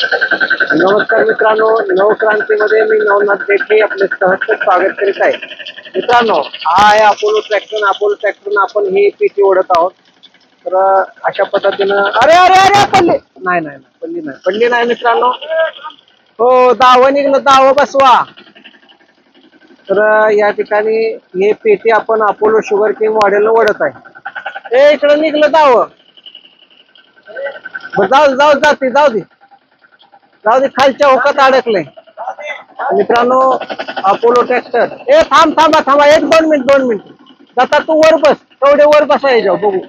नमस्कार मित्रांनो, नवक्रांतीमध्ये मी नवनाथ देठे आपले सहर्ष स्वागत करीत आहे. मित्रांनो, हा आहे अपोलो ट्रॅक्टर. अपोलो ट्रॅक्टर आपण ही पेटी ओढत आहोत. तर अशा पद्धतीनं अरे अरे अरे पडली नाही नाही पडली नाही मित्रांनो. हो, दावं निघलं, दावं बसवा. तर या ठिकाणी हे पेटी आपण अपोलो शुगर किंग मॉडेल ओढत आहे. ए इकडं निघलं दावं. जाऊ दे, खालच्या हुकात अडकले मित्रांनो. Apollo tractor. ए थांबा 1-2 मिनिट. जाता तू वर बस, कवडे वर बसा, याच्यावर बघू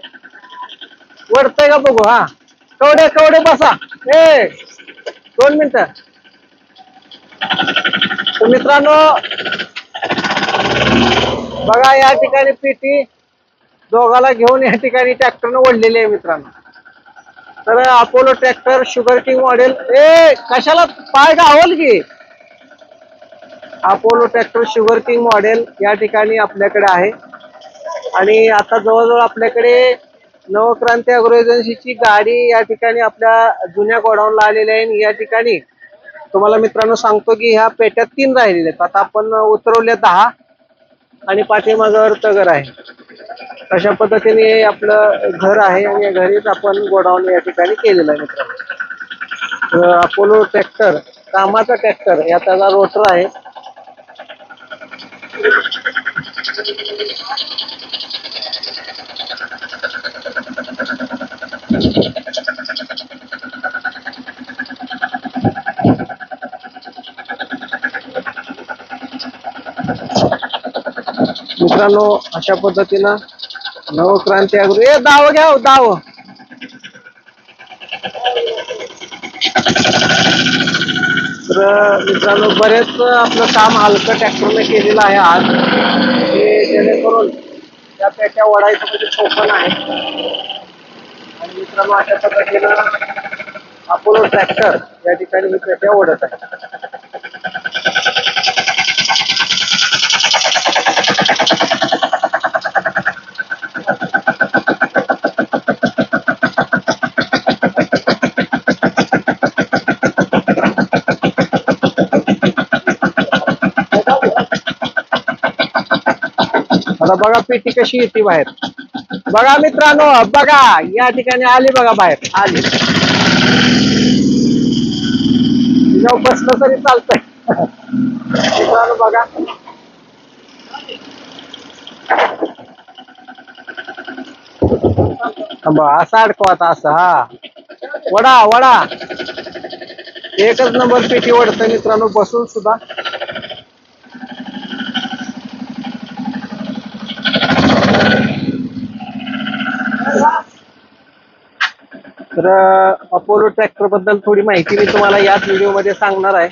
वरतय का बघू. हा, कवडे बसा. 2 मिनिट. तर मित्रांनो बघा, या ठिकाणी पेटी दोघाला घेऊन या ठिकाणी ट्रॅक्टरनं ओढलेली आहे मित्रांनो. तर Apollo tractor sugar king model. कशाला पाय गावल की. Apollo tractor sugar king model या ठिकाणी आपल्याकडे आहे. आणि आता जवळजवळ आपल्याकडे नवक्रांती अॅग्रो एजन्सीची गाडी या ठिकाणी आपल्या जुन्या गोडाऊनला आलेली आहे. या ठिकाणी तुम्हाला मित्रांनो सांगतो की ह्या पेट्या 3 राहिलेल्या आहेत. आता आपण उतरवल्या 10 आणि पाठीमागावर तगर आहे. अशा पद्धतीने आपलं घर आहे आणि या घरीच आपण गोडाऊन या ठिकाणी केलेलं आहे मित्रांनो. अपोलो ट्रॅक्टर कामाचा ट्रॅक्टर. या त्याचा रोटर आहे. मित्रांनो अशा पद्धतीनं नवक्रांती अॅग्रो. दाव घ्या, दाव. तर मित्रांनो बरेच आपलं काम हलकं ट्रॅक्टरने केलेलं आहे आज, जेणेकरून त्या पेट्या ओढायचं म्हणजे सोपं आहे. आणि मित्रांनो अशा पद्धतीनं अपोलो ट्रॅक्टर या ठिकाणी ही पेट्या ओढत आहे. आता बघा पेटी कशी येते बाहेर. बघा मित्रांनो, बघा या ठिकाणी आली, बघा बाहेर आली. बसलं तरी चालतंय मित्रांनो. बघा असं अडकवा आता, असं. हा, वडा एकच नंबर पेटी ओढतंय मित्रांनो, बसून सुद्धा. तर अपोलो ट्रॅक्टर बद्दल थोडी माहिती मी तुम्हाला याच व्हिडिओ मध्ये सांगणार आहे.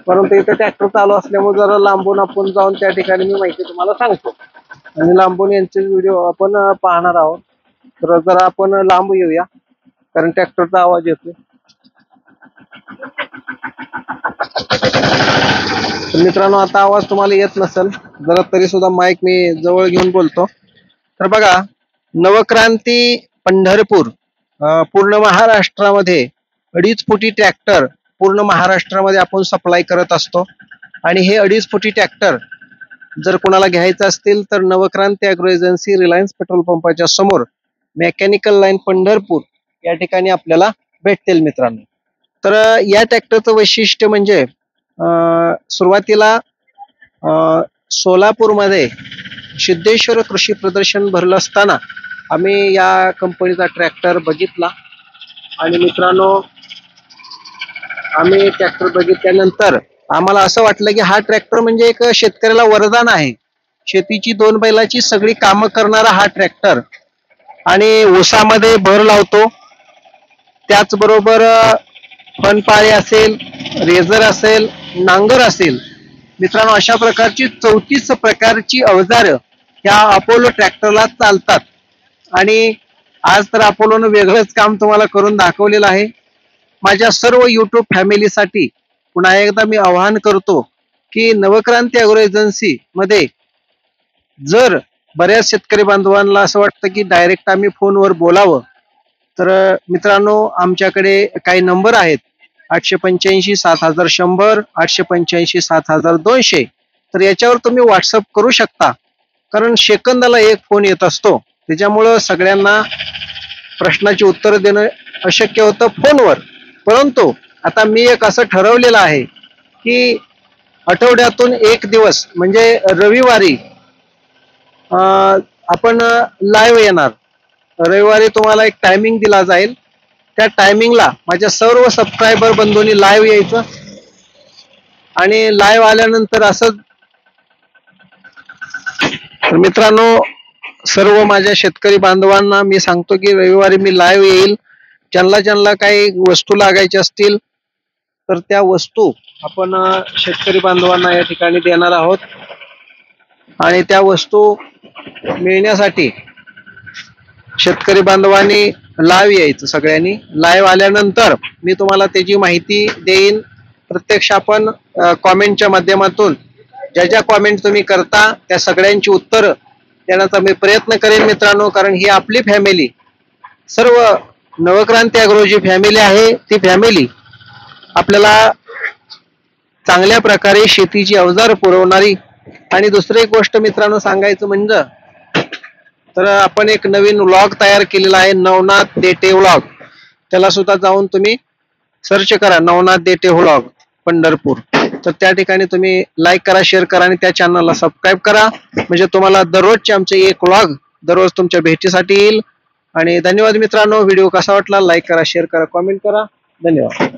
परंतु इथे ट्रॅक्टर चालू असल्यामुळे जरा लांबून आपण जाऊन त्या ठिकाणी मी माहिती तुम्हाला सांगतो. आणि लांबून यांचे व्हिडिओ आपण पाहणार आहोत. तर जरा आपण लांब येऊया, कारण ट्रॅक्टरचा आवाज येतोय. मित्रांनो आता आवाज तुम्हाला येत नसेल, जरा तरी सुद्धा माईक मी जवळ घेऊन बोलतो. तर बघा, नवक्रांती पंढरपूर पूर्ण महाराष्ट्रामध्ये 2.5 फुटी ट्रॅक्टर पूर्ण महाराष्ट्रामध्ये आपण सप्लाय करत असतो. आणि हे 2.5 फुटी ट्रॅक्टर जर कोणाला घ्यायचं असतील तर Navkranti agro agency, Reliance petrol पंपाच्या समोर, मेकॅनिकल लाईन पंढरपूर या ठिकाणी आपल्याला भेटतील मित्रांनो. तर या ट्रॅक्टरचं वैशिष्ट्य म्हणजे सुरुवातीला सोलापूरमध्ये सिद्धेश्वर कृषी प्रदर्शन भरलं असताना आम्ही या कंपनीचा ट्रॅक्टर बघितला. आणि मित्रांनो आम्ही ट्रॅक्टर बघितल्यानंतर आम्हाला असं वाटलं की हा ट्रॅक्टर म्हणजे एक शेतकऱ्याला वरदान आहे. शेतीची 2 बैलाची सगळी कामं करणारा हा ट्रॅक्टर. आणि ऊसामध्ये भर लावतो, त्याचबरोबर फनपाळे असेल, रेझर असेल, नांगर असेल. मित्रांनो अशा प्रकारची 34 प्रकारची अवजारं ह्या अपोलो ट्रॅक्टरला चालतात. आणि आज तर अपोलोनं वेगळंच काम तुम्हाला करून दाखवलेलं आहे. माझ्या सर्व युट्यूब फॅमिलीसाठी पुन्हा एकदा मी आवाहन करतो की नवक्रांती अॅग्रो एजन्सी मध्ये जर बऱ्याच शेतकरी बांधवांना असं वाटतं की डायरेक्ट आम्ही फोनवर बोलावं, तर मित्रांनो आमच्याकडे काही नंबर आहेत. 885-7100, 885-7200. तर याच्यावर तुम्ही व्हॉट्सअप करू शकता, कारण सेकंदाला एक फोन येत असतो. त्याच्यामुळं सगळ्यांना प्रश्नाची उत्तर देणं अशक्य होतं फोनवर. परंतु आता मी एक असं ठरवलेलं आहे की आठवड्यातून एक दिवस म्हणजे रविवारी आपण लाईव्ह येणार. रविवारी तुम्हाला एक टायमिंग दिला जाईल. त्या टायमिंगला माझ्या सर्व सबस्क्रायबर बंधूंनी लाईव्ह यायचं आणि लाईव्ह आल्यानंतर असं. मित्रांनो, सर्व माझ्या शेतकरी बांधवांना मी सांगतो की रविवारी मी लाईव्ह येईल. ज्यांना काही वस्तू लागायच्या असतील तर त्या वस्तू आपण शेतकरी बांधवांना या ठिकाणी देणार आहोत. आणि त्या वस्तू मिळण्यासाठी शेतकरी बांधवांनी लाईव्ह यायचं. सगळ्यांनी लाईव्ह आल्यानंतर मी तुम्हाला त्याची माहिती देईन. प्रत्यक्ष आपण कॉमेंटच्या माध्यमातून ज्या कॉमेंट तुम्ही करता त्या सगळ्यांची उत्तर देण्याचा मी प्रयत्न करेन मित्रांनो. कारण ही आपली फॅमिली, सर्व नवक्रांती ॲग्रोची फॅमिली आहे. ती फॅमिली आपल्याला चांगल्या प्रकारे शेतीची अवजार पुरवणारी. आणि दुसरी एक गोष्ट मित्रांनो सांगायचं म्हणजे, तर आपण एक नवीन व्लॉग तयार केलेला आहे, नवनाथ देठे व्लॉग. त्याला सुद्धा जाऊन तुम्ही सर्च करा, नवनाथ देठे व्लॉग पंढरपूर. तर त्या ठिकाणी तुम्ही लाईक करा, शेअर करा आणि त्या चॅनलला सबस्क्राईब करा. म्हणजे तुम्हाला दररोजचे आमचे एक व्लॉग दररोज तुमच्या भेटीसाठी येईल. आणि धन्यवाद मित्रांनो. व्हिडिओ कसा वाटला लाईक करा, शेअर करा, कॉमेंट करा. धन्यवाद.